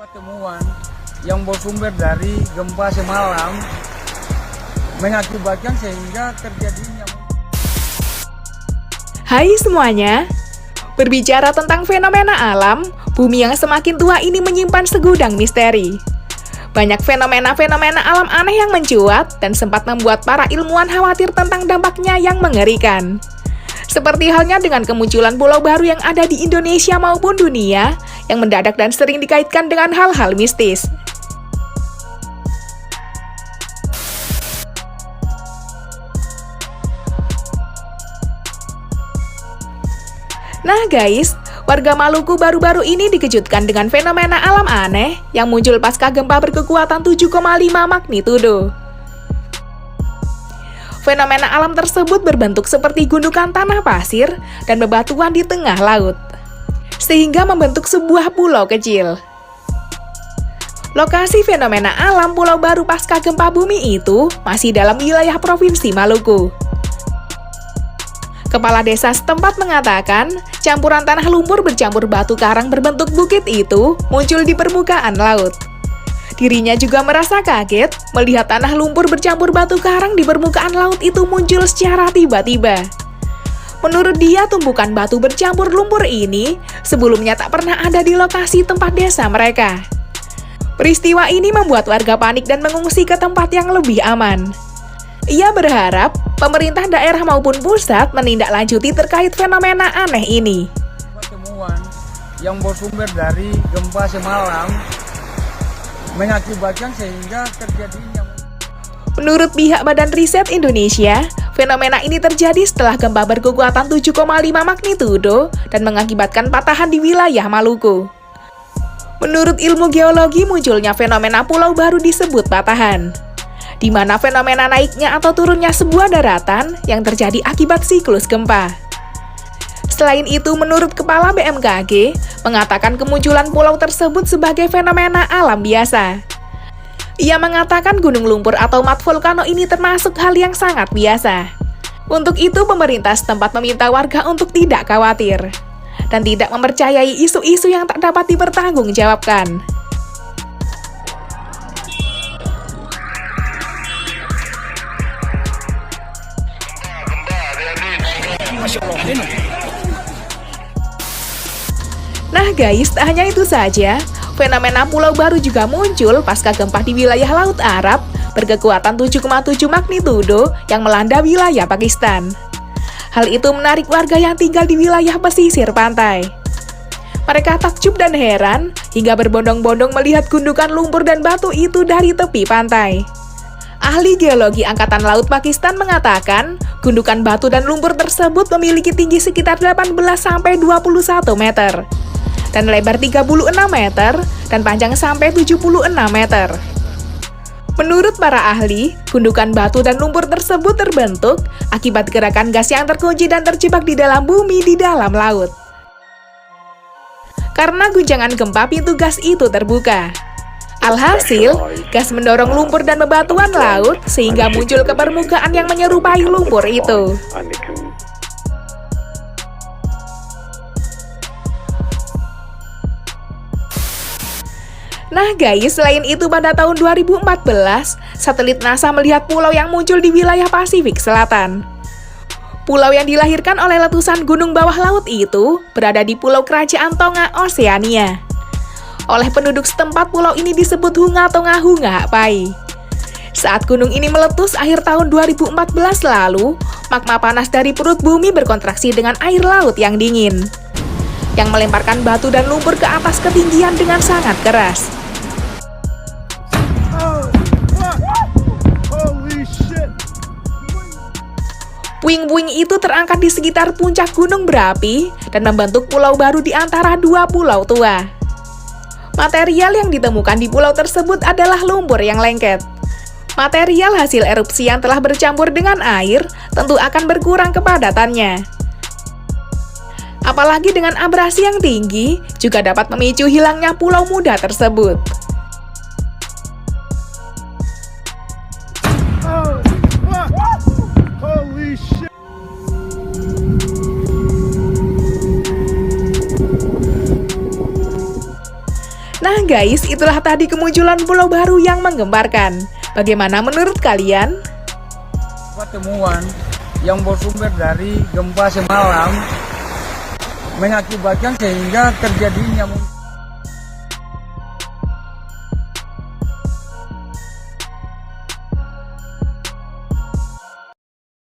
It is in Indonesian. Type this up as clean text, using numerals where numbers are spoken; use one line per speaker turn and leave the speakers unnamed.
Temuan yang bersumber dari gempa semalam mengakibatkan sehingga terjadinya.
Hai semuanya, berbicara tentang fenomena alam, bumi yang semakin tua ini menyimpan segudang misteri. Banyak fenomena-fenomena alam aneh yang mencuat dan sempat membuat para ilmuwan khawatir tentang dampaknya yang mengerikan. Seperti halnya dengan kemunculan pulau baru yang ada di Indonesia maupun dunia, yang mendadak dan sering dikaitkan dengan hal-hal mistis. Nah guys, warga Maluku baru-baru ini dikejutkan dengan fenomena alam aneh yang muncul pasca gempa berkekuatan 7,5 magnitudo. Fenomena alam tersebut berbentuk seperti gundukan tanah pasir dan bebatuan di tengah laut, sehingga membentuk sebuah pulau kecil. Lokasi fenomena alam pulau baru pasca gempa bumi itu masih dalam wilayah Provinsi Maluku. Kepala desa setempat mengatakan, campuran tanah lumpur bercampur batu karang berbentuk bukit itu muncul di permukaan laut. Dirinya juga merasa kaget melihat tanah lumpur bercampur batu karang di permukaan laut itu muncul secara tiba-tiba. Menurut dia, tumpukan batu bercampur lumpur ini sebelumnya tak pernah ada di lokasi tempat desa mereka. Peristiwa ini membuat warga panik dan mengungsi ke tempat yang lebih aman. Ia berharap pemerintah daerah maupun pusat menindaklanjuti terkait fenomena aneh ini.
Temuan yang bersumber dari gempa semalam mengakibatkan sehingga terjadinya.
Menurut pihak Badan Riset Indonesia, fenomena ini terjadi setelah gempa berkekuatan 7,5 magnitudo dan mengakibatkan patahan di wilayah Maluku. Menurut ilmu geologi, munculnya fenomena pulau baru disebut patahan, di mana fenomena naiknya atau turunnya sebuah daratan yang terjadi akibat siklus gempa. Selain itu, menurut Kepala BMKG, mengatakan kemunculan pulau tersebut sebagai fenomena alam biasa. Ia mengatakan gunung lumpur atau mat vulkano ini termasuk hal yang sangat biasa. Untuk itu, pemerintah setempat meminta warga untuk tidak khawatir dan tidak mempercayai isu-isu yang tak dapat dipertanggungjawabkan. Nah guys, tak hanya itu saja, fenomena pulau baru juga muncul pasca gempa di wilayah Laut Arab berkekuatan 7,7 magnitudo yang melanda wilayah Pakistan. Hal itu menarik warga yang tinggal di wilayah pesisir pantai. Mereka takjub dan heran hingga berbondong-bondong melihat gundukan lumpur dan batu itu dari tepi pantai. Ahli geologi Angkatan Laut Pakistan mengatakan, gundukan batu dan lumpur tersebut memiliki tinggi sekitar 18-21 meter, dan lebar 36 meter, dan panjang sampai 76 meter. Menurut para ahli, gundukan batu dan lumpur tersebut terbentuk akibat gerakan gas yang terkunci dan terjebak di dalam bumi di dalam laut. Karena guncangan gempa, pintu gas itu terbuka. Alhasil, gas mendorong lumpur dan bebatuan laut sehingga muncul ke permukaan yang menyerupai lumpur itu. Nah guys, selain itu pada tahun 2014, satelit NASA melihat pulau yang muncul di wilayah Pasifik Selatan. Pulau yang dilahirkan oleh letusan gunung bawah laut itu berada di Pulau Kerajaan Tonga, Oseania. Oleh penduduk setempat, pulau ini disebut Hunga Tonga Hunga Pai. Saat gunung ini meletus akhir tahun 2014 lalu, magma panas dari perut bumi berkontraksi dengan air laut yang dingin, yang melemparkan batu dan lumpur ke atas ketinggian dengan sangat keras. Puing-puing itu terangkat di sekitar puncak gunung berapi dan membentuk pulau baru di antara dua pulau tua. Material yang ditemukan di pulau tersebut adalah lumpur yang lengket. Material hasil erupsi yang telah bercampur dengan air tentu akan berkurang kepadatannya. Apalagi dengan abrasi yang tinggi, juga dapat memicu hilangnya pulau muda tersebut. Nah guys, itulah tadi kemunculan pulau baru yang menggemparkan. Bagaimana menurut kalian?
Temuan yang bersumber dari gempa semalam mengakibatkan sehingga terjadinya